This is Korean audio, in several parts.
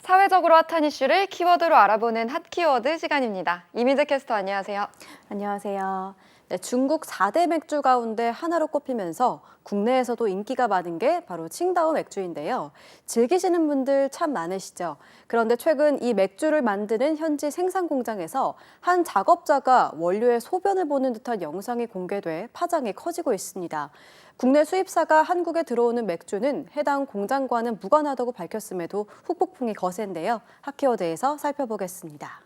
사회적으로 핫한 이슈를 키워드로 알아보는 핫키워드 시간입니다. 이민재 캐스터 안녕하세요. 안녕하세요. 네, 중국 4대 맥주 가운데 하나로 꼽히면서 국내에서도 인기가 많은 게 바로 칭다오 맥주인데요. 즐기시는 분들 참 많으시죠. 그런데 최근 이 맥주를 만드는 현지 생산 공장에서 한 작업자가 원료의 소변을 보는 듯한 영상이 공개돼 파장이 커지고 있습니다. 국내 수입사가 한국에 들어오는 맥주는 해당 공장과는 무관하다고 밝혔음에도 후폭풍이 거센데요. 핫키워드에서 살펴보겠습니다.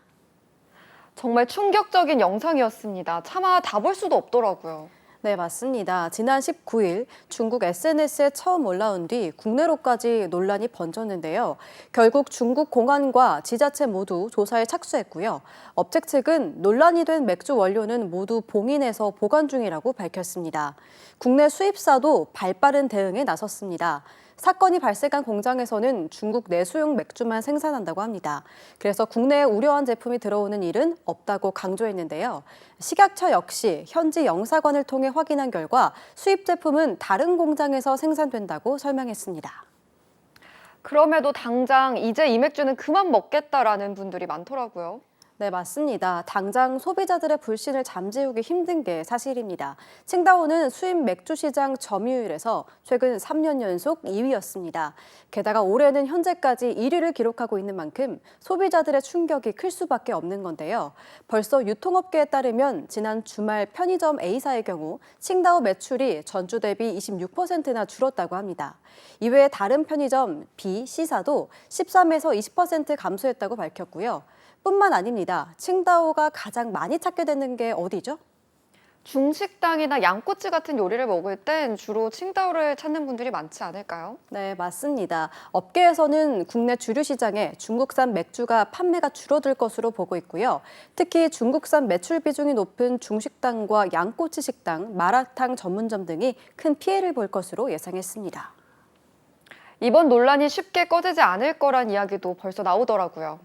정말 충격적인 영상이었습니다. 차마 다 볼 수도 없더라고요. 네, 맞습니다. 지난 19일 중국 SNS에 처음 올라온 뒤 국내로까지 논란이 번졌는데요. 결국 중국 공안과 지자체 모두 조사에 착수했고요. 업체 측은 논란이 된 맥주 원료는 모두 봉인해서 보관 중이라고 밝혔습니다. 국내 수입사도 발빠른 대응에 나섰습니다. 사건이 발생한 공장에서는 중국 내수용 맥주만 생산한다고 합니다. 그래서 국내에 우려한 제품이 들어오는 일은 없다고 강조했는데요. 식약처 역시 현지 영사관을 통해 확인한 결과 수입 제품은 다른 공장에서 생산된다고 설명했습니다. 그럼에도 당장 이제 이 맥주는 그만 먹겠다라는 분들이 많더라고요. 네, 맞습니다. 당장 소비자들의 불신을 잠재우기 힘든 게 사실입니다. 칭다오는 수입 맥주 시장 점유율에서 최근 3년 연속 2위였습니다. 게다가 올해는 현재까지 1위를 기록하고 있는 만큼 소비자들의 충격이 클 수밖에 없는 건데요. 벌써 유통업계에 따르면 지난 주말 편의점 A사의 경우 칭다오 매출이 전주 대비 26%나 줄었다고 합니다. 이외에 다른 편의점 B, C사도 13에서 20% 감소했다고 밝혔고요. 뿐만 아닙니다. 칭다오가 가장 많이 찾게 되는 게 어디죠? 중식당이나 양꼬치 같은 요리를 먹을 땐 주로 칭다오를 찾는 분들이 많지 않을까요? 네, 맞습니다. 업계에서는 국내 주류 시장에 중국산 맥주가 판매가 줄어들 것으로 보고 있고요. 특히 중국산 매출 비중이 높은 중식당과 양꼬치 식당, 마라탕 전문점 등이 큰 피해를 볼 것으로 예상했습니다. 이번 논란이 쉽게 꺼지지 않을 거란 이야기도 벌써 나오더라고요.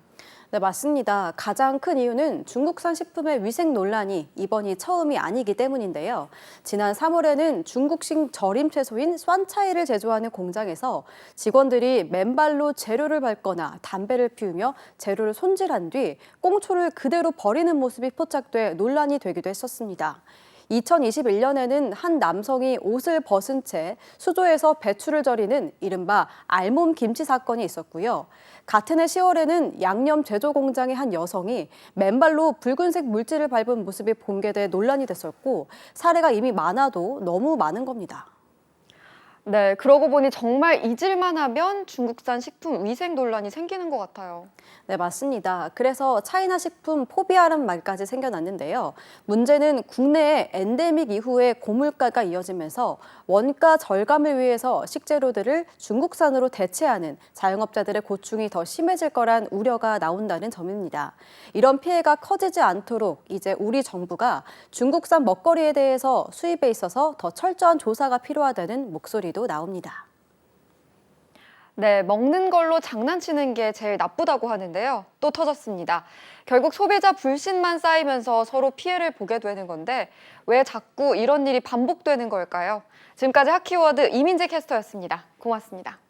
네, 맞습니다. 가장 큰 이유는 중국산 식품의 위생 논란이 이번이 처음이 아니기 때문인데요. 지난 3월에는 중국식 절임 채소인 쏨차이를 제조하는 공장에서 직원들이 맨발로 재료를 밟거나 담배를 피우며 재료를 손질한 뒤 꽁초를 그대로 버리는 모습이 포착돼 논란이 되기도 했었습니다. 2021년에는 한 남성이 옷을 벗은 채 수조에서 배추를 절이는 이른바 알몸 김치 사건이 있었고요. 같은 해 10월에는 양념 제조 공장의 한 여성이 맨발로 붉은색 물질을 밟은 모습이 공개돼 논란이 됐었고 사례가 이미 많아도 너무 많은 겁니다. 네, 그러고 보니 정말 잊을만 하면 중국산 식품 위생 논란이 생기는 것 같아요. 네, 맞습니다. 그래서 차이나 식품 포비아라는 말까지 생겨났는데요. 문제는 국내에 엔데믹 이후에 고물가가 이어지면서 원가 절감을 위해서 식재료들을 중국산으로 대체하는 자영업자들의 고충이 더 심해질 거란 우려가 나온다는 점입니다. 이런 피해가 커지지 않도록 이제 우리 정부가 중국산 먹거리에 대해서 수입에 있어서 더 철저한 조사가 필요하다는 목소리도 나옵니다. 네, 먹는 걸로 장난치는 게 제일 나쁘다고 하는데요. 또 터졌습니다. 결국 소비자 불신만 쌓이면서 서로 피해를 보게 되는 건데 왜 자꾸 이런 일이 반복되는 걸까요? 지금까지 핫키워드 이민재 캐스터였습니다. 고맙습니다.